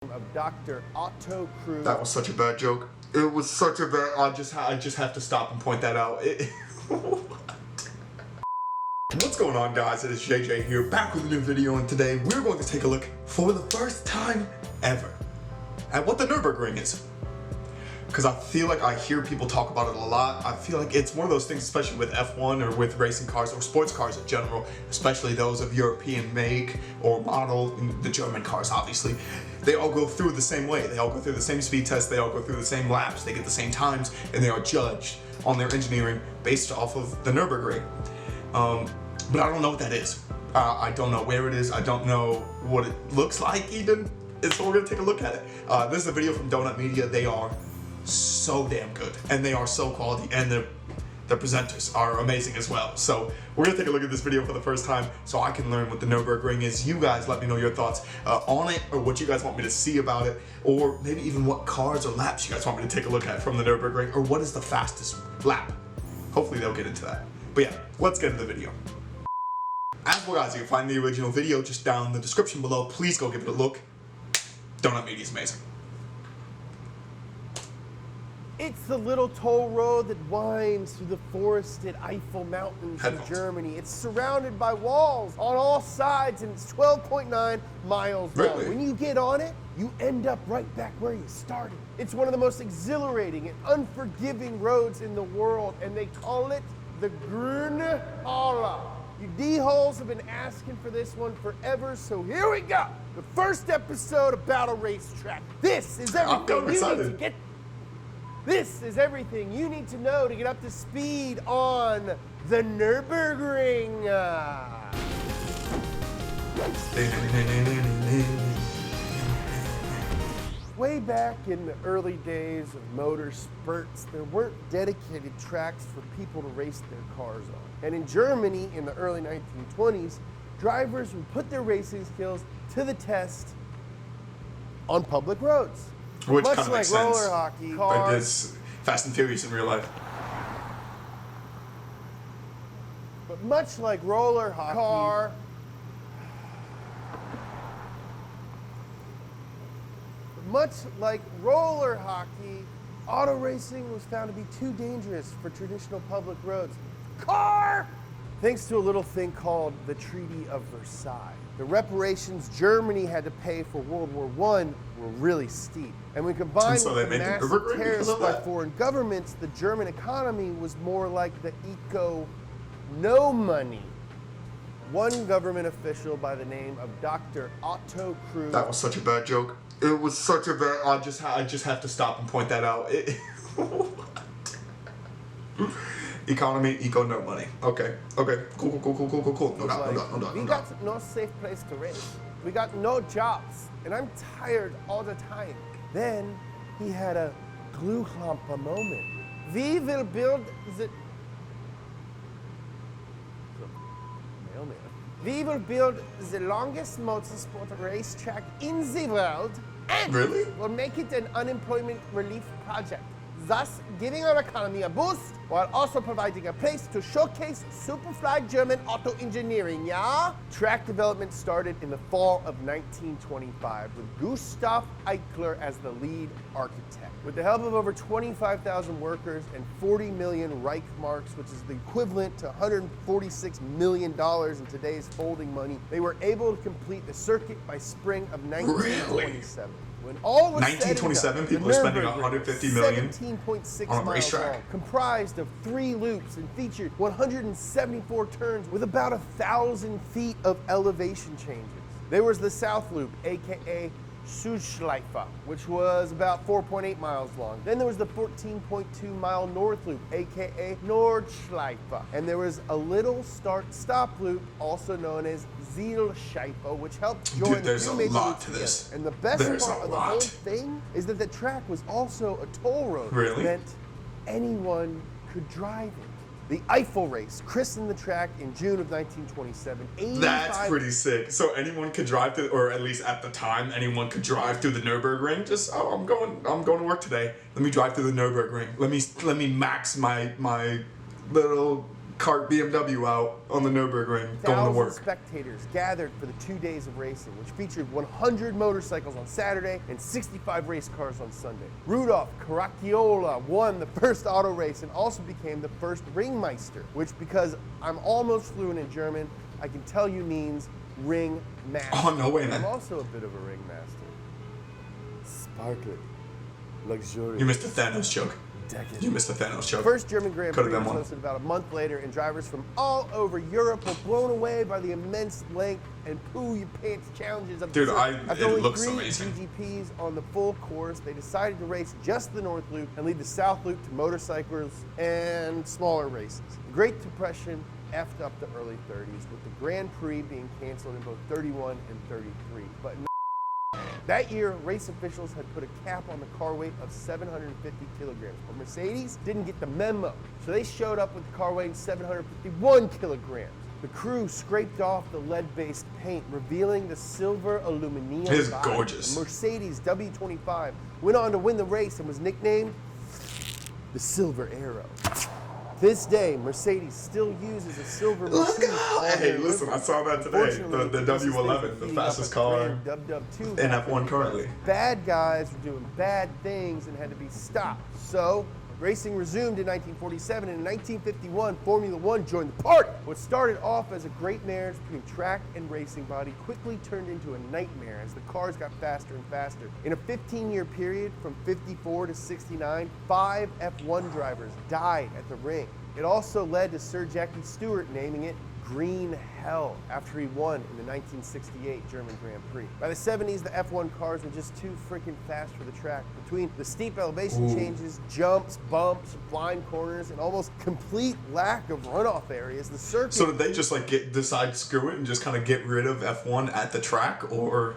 of Dr. Otto Cruz. That was such a bad joke. It was such a bad. I just have to stop and point that out. What's going on, guys? It is JJ here, back with a new video, and today we're going to take a look for the first time ever at what the Nürburgring is. Because I feel like I hear people talk about it a lot. I feel like it's one of those things, especially with F1 or with racing cars or sports cars in general, especially those of European make or model, the German cars obviously, they all go through the same way. They all go through the same speed test, they all go through the same laps, they get the same times, and they are judged on their engineering based off of the Nürburgring. But I don't know what that is. I don't know where it is, I don't know what it looks like even, and so we're gonna take a look at it. This is a video from Donut Media. They are so damn good, and they are so quality, and the presenters are amazing as well. So we're gonna take a look at this video for the first time so I can learn what the Nürburgring is. You guys let me know your thoughts on it, or what you guys want me to see about it, or maybe even what cars or laps you guys want me to take a look at from the Nürburgring, or what is the fastest lap. Hopefully they'll get into that. But yeah, let's get into the video. As well, guys, you can find the original video just down in the description below. Please go give it a look. Donut Media is amazing. It's the little toll road that winds through the forested Eiffel Mountains in Headphones. Germany. It's surrounded by walls on all sides, and it's 12.9 miles long. Really? When you get on it, you end up right back where you started. It's one of the most exhilarating and unforgiving roads in the world, and they call it the Grüne Halle. You D-holes have been asking for this one forever, so here we go. The first episode of Battle Racetrack. This is everything you need to get. This is everything you need to know to get up to speed on the Nürburgring. Way back in the early days of motor spurts, there weren't dedicated tracks for people to race their cars on. And in Germany in the early 1920s, drivers would put their racing skills to the test on public roads. Which Much kind of like makes sense. roller hockey, But cars. it's Fast and Furious in real life. But much like roller hockey, auto racing was found to be too dangerous for traditional public roads. Thanks to a little thing called the Treaty of Versailles. The reparations Germany had to pay for World War I were really steep. And when combined And so with they the made the massive Nürburgring because tariffs of by that? foreign governments, the German economy was more like the no money. One government official by the name of Dr. Otto Cruz. That was such a bad joke. It was such a bad. I just have to stop and point that out. Economy, no money. Okay. Cool. No doubt. We got no safe place to race. We got no jobs, and I'm tired all the time. Then he had a Glühlampe moment. We will build the We will build the longest motorsport racetrack in the world, and Really? we'll make it an unemployment relief project, thus giving our economy a boost while also providing a place to showcase superfly German auto engineering, yeah? Track development started in the fall of 1925 with Gustav Eichler as the lead architect. With the help of over 25,000 workers and 40 million Reichmarks, which is the equivalent to $146 million in today's folding money, they were able to complete the circuit by spring of 1927. Really? When all was 1927, said and done, people are spending Nürburgring, $150 million 17.6 on a miles racetrack. long, comprised of 3 loops and featured 174 turns with about 1,000 feet of elevation changes. There was the South Loop, aka Südschleife, which was about 4.8 miles long. Then there was the 14.2 mile North Loop, aka Nordschleife. And there was a little start-stop loop, also known as Zielscheife, which helped join Dude, there's the a two major lot routes to this. together. And the best There's part a of the whole lot. thing is that the track was also a toll road. Really? Which meant anyone could drive it. The Eiffel Race christened the track in June of 1927. That's pretty sick. So anyone could drive through, or at least at the time, anyone could drive through the Nürburgring. Just, oh, I'm going to work today. Let me drive through the Nürburgring. Let me max my little cart BMW out on the Nürburgring going to Thousands work. of spectators gathered for the 2 days of racing, which featured 100 motorcycles on Saturday and 65 race cars on Sunday. Rudolf Caracciola won the first auto race and also became the first ringmeister, which, because I'm almost fluent in German, I can tell you means ring master. Oh, no way, man. I'm also a bit of a ring master. Sparkling, luxurious. You missed the Thanos joke. Decadent. You missed the Thanos joke. First German Grand Could've Prix been was one. hosted about a month later, and drivers from all over Europe were blown away by the immense length and poo your pants challenges of Dude, the circuit. After it only looks 3 amazing. GGPs on the full course, they decided to race just the North Loop and leave the South Loop to motorcyclers and smaller races. The Great Depression effed up the early 30s, with the Grand Prix being canceled in both 31 and 33. But that year, race officials had put a cap on the car weight of 750 kilograms, but Mercedes didn't get the memo, so they showed up with the car weighing 751 kilograms. The crew scraped off the lead-based paint, revealing the silver aluminum It is body. gorgeous. The Mercedes W25 went on to win the race and was nicknamed the Silver Arrow. This day, Mercedes still uses a silver Look Mercedes out! on Hey, their listen, I livery. saw that today. Unfortunately, The this is W11, the defeating fastest up a car grand Dub-Dub-2 in F1 currently. Bad guys were doing bad things and had to be stopped. So, racing resumed in 1947, and in 1951, Formula One joined the party. What started off as a great marriage between track and racing body quickly turned into a nightmare as the cars got faster and faster. In a 15-year period, from 54 to 69, 5 F1 drivers died at the ring. It also led to Sir Jackie Stewart naming it Green Hell after he won in the 1968 German Grand Prix. By the 70s, the F1 cars were just too freaking fast for the track. Between the steep elevation changes, jumps, bumps, blind corners, and almost complete lack of runoff areas, the circuit... So did they just like decide screw it and just kind of get rid of F1 at the track, or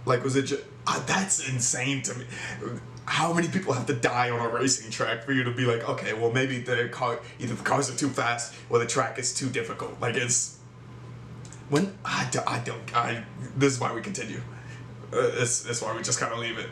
like was it just that's insane to me. How many people have to die on a racing track for you to be like, okay, well maybe the car, either the cars are too fast or the track is too difficult. Like it's when this is why we continue. It's why we just kind of leave it.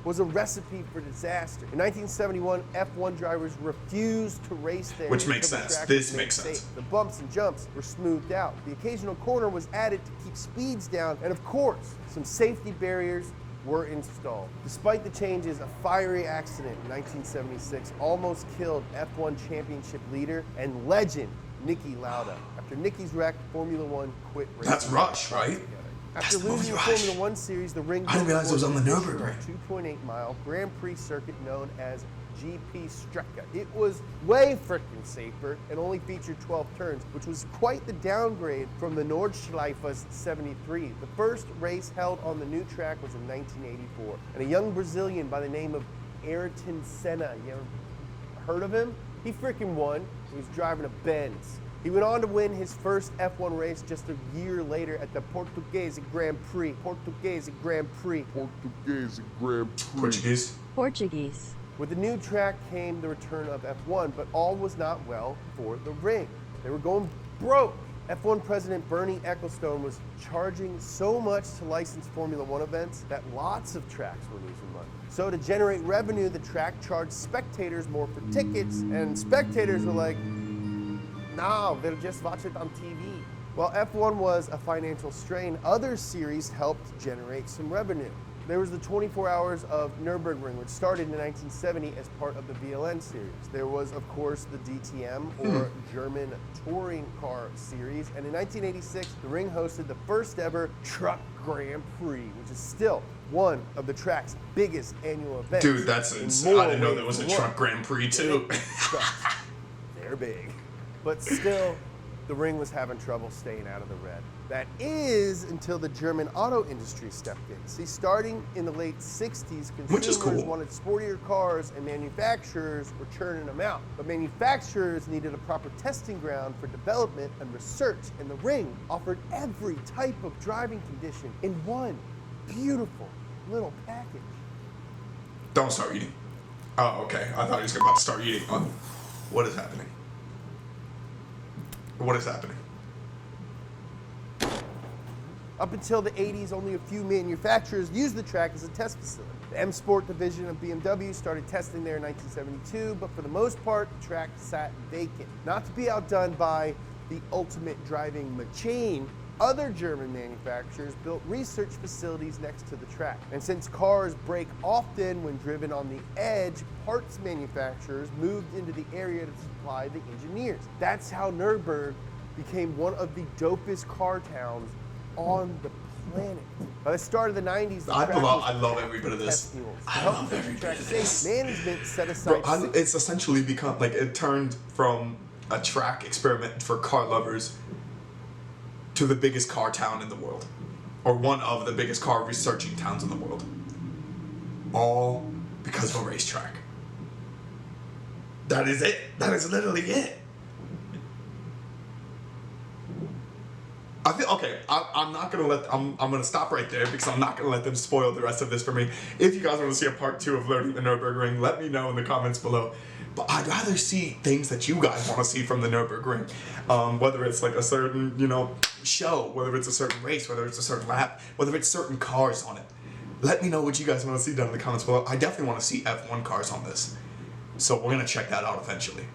Was a recipe for disaster. In 1971, F1 drivers refused to race there. Which makes until the sense. track This was made makes sense. safe. The bumps and jumps were smoothed out. The occasional corner was added to keep speeds down, and of course, some safety barriers were installed. Despite the changes, a fiery accident in 1976 almost killed F1 championship leader and legend Niki Lauda. After Niki's wreck, Formula One quit racing. That's Rush, right? After That's the losing the movie Rush. Formula One series, the ring I didn't realize it was on the built a Nürburgring. 2.8-mile Grand Prix circuit known as GP Strecke. It was way freaking safer and only featured 12 turns, which was quite the downgrade from the Nordschleife 73. The first race held on the new track was in 1984, and a young Brazilian by the name of Ayrton Senna, you ever heard of him? He freaking won. He was driving a Benz. He went on to win his first F1 race just a year later at the Portuguese Grand Prix. Portuguese Grand Prix. Portuguese. With the new track came the return of F1, but all was not well for the ring. They were going broke. F1 President Bernie Ecclestone was charging so much to license Formula One events that lots of tracks were losing money. So to generate revenue, the track charged spectators more for tickets, and spectators were like, no, they'll just watch it on TV. While F1 was a financial strain, other series helped generate some revenue. There was the 24 Hours of Nürburgring, which started in 1970 as part of the VLN series. There was, of course, the DTM, or German Touring Car Series, and in 1986, the ring hosted the first ever Truck Grand Prix, which is still one of the track's biggest annual events. Dude, that's insane. I didn't know there was a Truck Grand Prix too. They're big. But still, the ring was having trouble staying out of the red. That is until the German auto industry stepped in. See, starting in the late 60s, Which is consumers cool. wanted sportier cars and manufacturers were churning them out. But manufacturers needed a proper testing ground for development and research, and the ring offered every type of driving condition in one beautiful little package. Don't start eating. Oh, okay. I thought he was about to start eating. What is happening? What is happening? Up until the 80s, only a few manufacturers used the track as a test facility. The M Sport division of BMW started testing there in 1972, but for the most part, the track sat vacant. Not to be outdone by the ultimate driving machine, other German manufacturers built research facilities next to the track. And since cars break often when driven on the edge, parts manufacturers moved into the area to supply the engineers. That's how Nürburgring became one of the dopest car towns on the planet. By the start of the 90s, the track I love every bit of this. I love every bit of this. Management set aside. Bro, it's essentially become like it turned from a track experiment for car lovers to the biggest car town in the world, or one of the biggest car researching towns in the world. All because of a racetrack. That is it. That is literally it. I feel okay. I'm not gonna let. I'm gonna stop right there because I'm not gonna let them spoil the rest of this for me. If you guys want to see a part 2 of learning the Nürburgring, let me know in the comments below. But I'd rather see things that you guys want to see from the Nürburgring, whether it's like a certain show, whether it's a certain race, whether it's a certain lap, whether it's certain cars on it. Let me know what you guys want to see down in the comments below. I definitely want to see F1 cars on this, so we're gonna check that out eventually.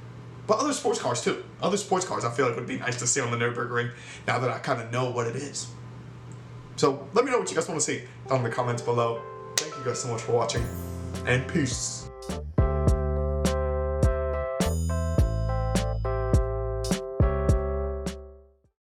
But other sports cars too. Other sports cars I feel like would be nice to see on the Nürburgring now that I kind of know what it is. So let me know what you guys want to see down in the comments below. Thank you guys so much for watching, and peace.